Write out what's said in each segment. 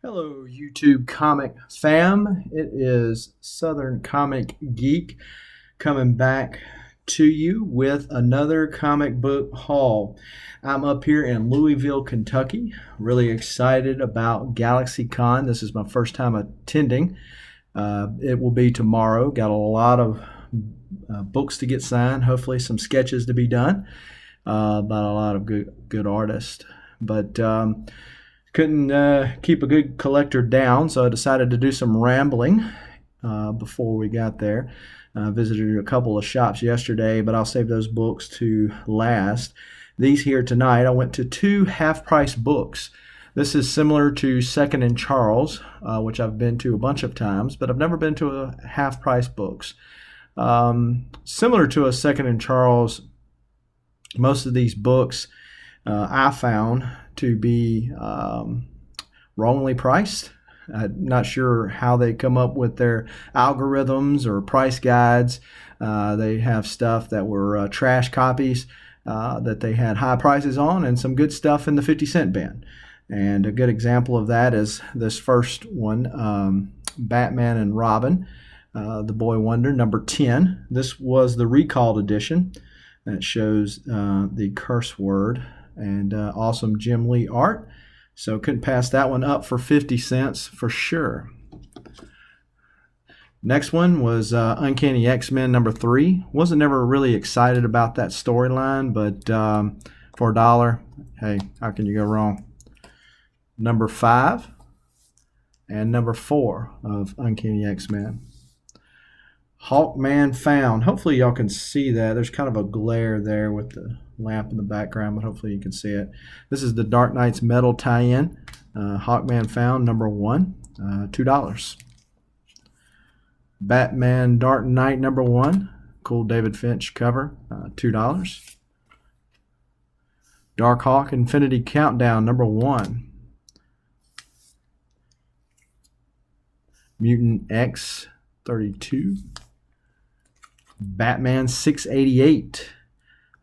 Hello, YouTube comic fam. It is Southern Comic Geek coming back to you with another comic book haul. I'm up here in Louisville, Kentucky. Really excited about GalaxyCon. This is my first time attending. It will be tomorrow. Got a lot of books to get signed, hopefully some sketches to be done about a lot of good artists. But couldn't keep a good collector down, so I decided to do some rambling before we got there. Visited a couple of shops yesterday, but I'll save those books to last. These here tonight, I went to two half-price books. This is similar to Second and Charles, which I've been to a bunch of times, but I've never been to a half-price books. Similar to a Second and Charles, most of these books I found to be wrongly priced. I'm not sure how they come up with their algorithms or price guides. They have stuff that were trash copies that they had high prices on, and some good stuff in the 50-cent bin. And a good example of that is this first one, Batman and Robin, The Boy Wonder, number 10. This was the recalled edition. That shows the curse word and awesome Jim Lee art. So couldn't pass that one up for 50 cents for sure. Next one was Uncanny X-Men number 3. Wasn't never really excited about that storyline, but for $1, hey, how can you go wrong? Number 5 and number 4 of Uncanny X-Men. Hawkman Found. Hopefully y'all can see that. There's kind of a glare there with the lamp in the background, but hopefully you can see it. This is the Dark Knight's Metal tie-in. Hawkman Found number 1, $2. Batman Dark Knight number 1. Cool David Finch cover, $2. Dark Hawk Infinity Countdown number 1. Mutant X 32. Batman 688,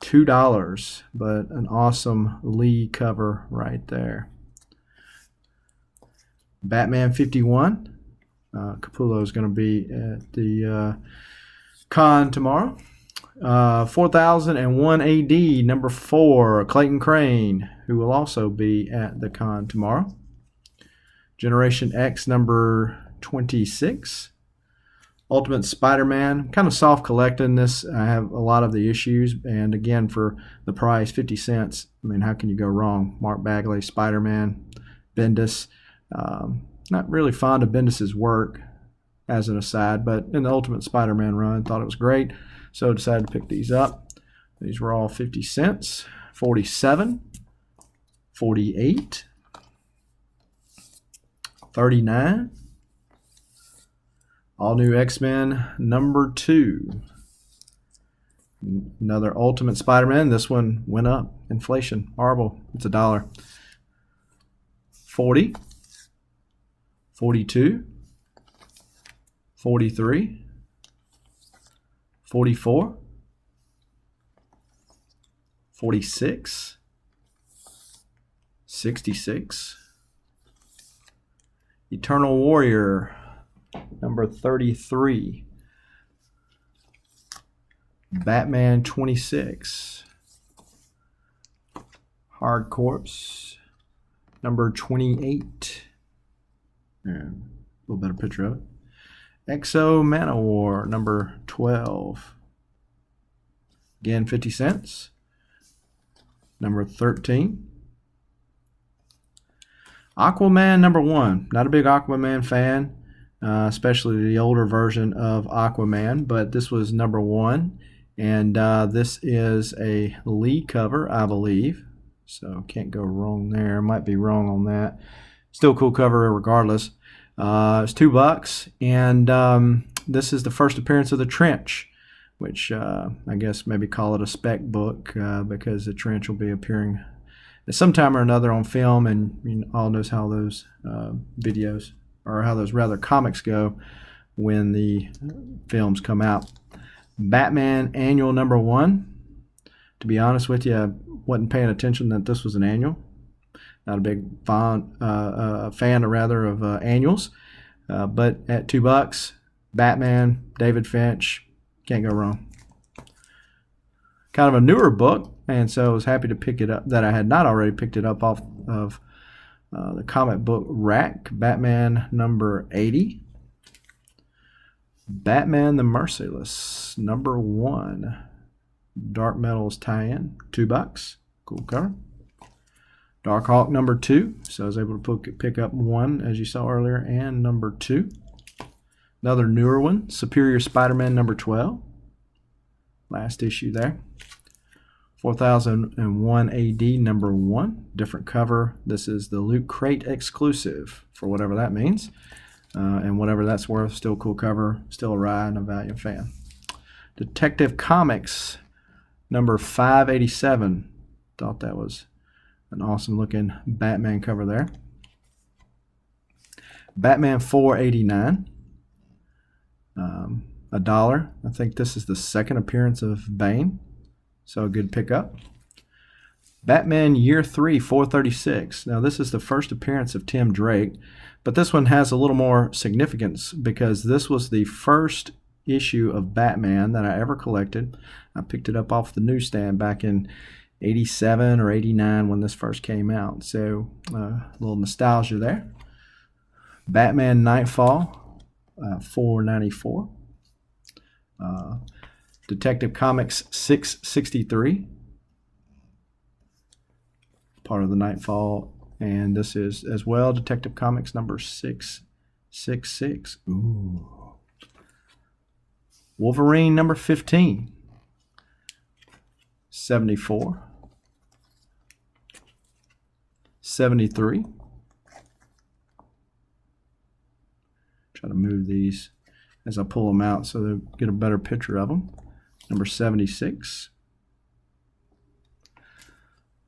$2, but an awesome Lee cover right there. Batman 51, Capullo is going to be at the con tomorrow. 4001 AD, number 4, Clayton Crane, who will also be at the con tomorrow. Generation X, number 26. Ultimate Spider-Man, kind of soft collecting this. I have a lot of the issues, and again, for the price, 50 cents. I mean, how can you go wrong? Mark Bagley, Spider-Man, Bendis. Not really fond of Bendis's work, as an aside, but in the Ultimate Spider-Man run, thought it was great, so decided to pick these up. These were all 50 cents. 47, 48, 39. All New X-Men number 2. Another Ultimate Spider-Man. This one went up. Inflation. Horrible. It's $1. 40. 42. 43. 44. 46. 66. Eternal Warrior number 33. Batman 26. Hard Corpse number 28. Yeah, a little better picture of it. Exo Manowar number 12. Again, 50 cents. Number 13. Aquaman number 1. Not a big Aquaman fan. Especially the older version of Aquaman, but this was number 1, and this is a Lee cover, I believe, so can't go wrong there. Might be wrong on that. Still cool cover regardless. It's $2, and this is the first appearance of the Trench, which I guess maybe call it a spec book because the Trench will be appearing at some time or another on film, and you all knows how those videos, or how those rather comics go when the films come out. Batman Annual number 1. To be honest with you, I wasn't paying attention that this was an annual. Not a big fan rather of annuals, but at $2, Batman, David Finch, can't go wrong. Kind of a newer book, and so I was happy to pick it up, that I had not already picked it up off of the comic book rack. Batman number 80. Batman the Merciless number 1. Dark Metals tie-in, $2. Cool cover. Darkhawk number 2. So I was able to pick up 1, as you saw earlier, and number 2. Another newer one, Superior Spider-Man number 12. Last issue there. 4001 AD number 1. Different cover. This is the Loot Crate exclusive, for whatever that means. And whatever that's worth, still cool cover, still a ride, and a Valiant fan. Detective Comics number 587. Thought that was an awesome looking Batman cover there. Batman 489. $1. I think this is the second appearance of Bane, so a good pickup. Batman Year 3, 436. Now this is the first appearance of Tim Drake, but this one has a little more significance because this was the first issue of Batman that I ever collected. I picked it up off the newsstand back in 87 or 89 when this first came out, so a little nostalgia there. Batman Nightfall, 494. Detective Comics 663, part of the Nightfall, and this is as well Detective Comics number 666. Ooh. Wolverine number 15, 74, 73. Try to move these as I pull them out so they'll get a better picture of them. Number 76.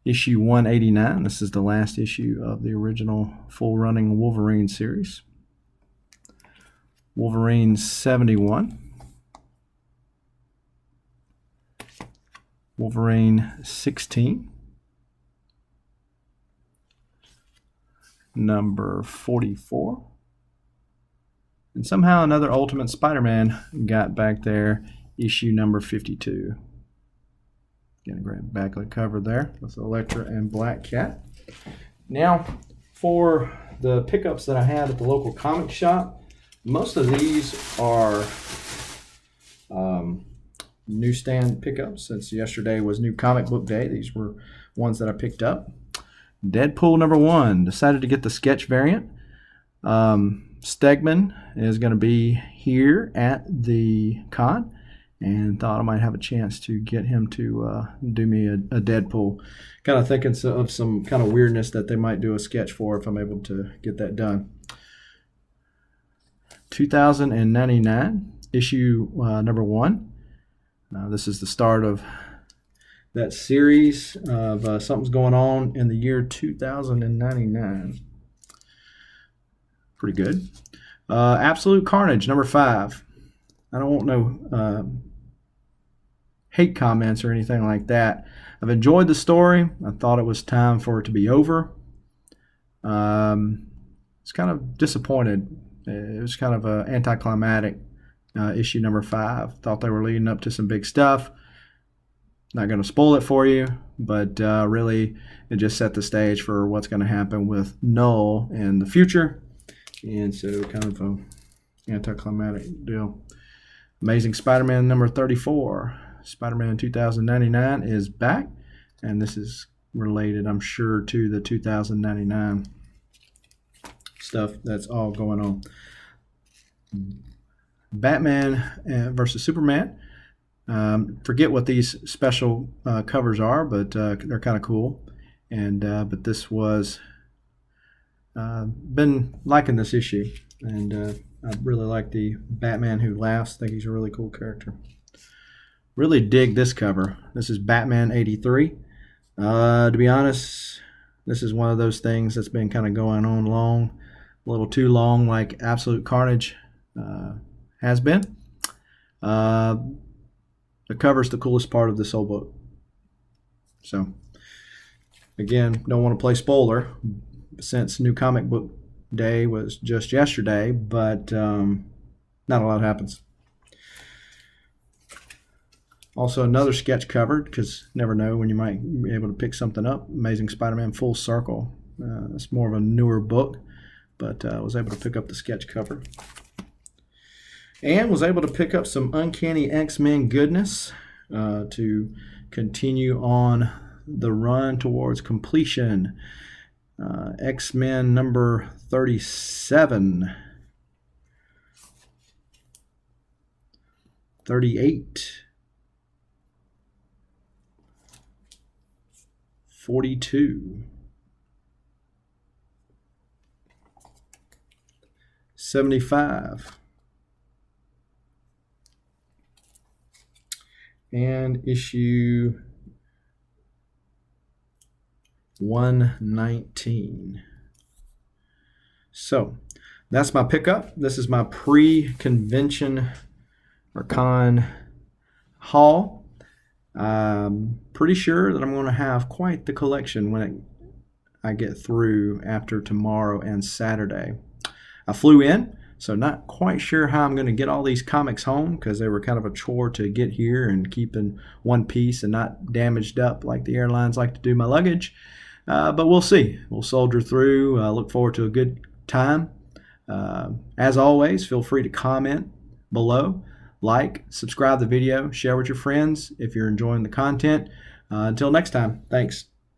Issue 189. This is the last issue of the original full-running Wolverine series. Wolverine 71. Wolverine 16. Number 44. And somehow another Ultimate Spider-Man got back there, issue number 52. Get a great backlit cover there with Elektra and Black Cat. Now, for the pickups that I had at the local comic shop, most of these are newsstand pickups. Since yesterday was New Comic Book Day, these were ones that I picked up. Deadpool number 1. Decided to get the sketch variant. Stegman is going to be here at the con, and thought I might have a chance to get him to do me a Deadpool. Kind of thinking of some kind of weirdness that they might do a sketch for if I'm able to get that done. 2099, issue number 1. This is the start of that series of Something's Going On in the year 2099. Pretty good. Absolute Carnage, number 5. I don't want no hate comments or anything like that. I've enjoyed the story. I thought it was time for it to be over. It's kind of disappointed. It was kind of an anticlimactic issue number 5. Thought they were leading up to some big stuff. Not going to spoil it for you, but really it just set the stage for what's going to happen with Null in the future. And so kind of an anticlimactic deal. Amazing Spider-Man number 34. Spider-Man 2099 is back. And this is related, I'm sure, to the 2099 stuff that's all going on. Batman versus Superman. Forget what these special covers are, but they're kind of cool. And but this was been liking this issue, and I really like the Batman Who Laughs. I think he's a really cool character. Really dig this cover. This is Batman 83. To be honest, this is one of those things that's been kind of going on long, a little too long, like Absolute Carnage has been. The cover's the coolest part of this whole book. So Again, don't want to play spoiler since New Comic Book Day was just yesterday, but not a lot happens. Also, another sketch covered, because never know when you might be able to pick something up. Amazing Spider-Man Full Circle. It's more of a newer book, but I was able to pick up the sketch cover. And was able to pick up some Uncanny X-Men goodness to continue on the run towards completion. X-Men number 37. 38. 42. 75. And issue 119. So that's my pickup. This is my pre-convention or con haul. I'm pretty sure that I'm going to have quite the collection when I get through after tomorrow and Saturday. I flew in, so not quite sure how I'm going to get all these comics home, because they were kind of a chore to get here and keep in one piece and not damaged up like the airlines like to do my luggage. But we'll see. We'll soldier through. Look forward to a good time. As always, feel free to comment below, like, subscribe the video, share with your friends if you're enjoying the content. Until next time, thanks.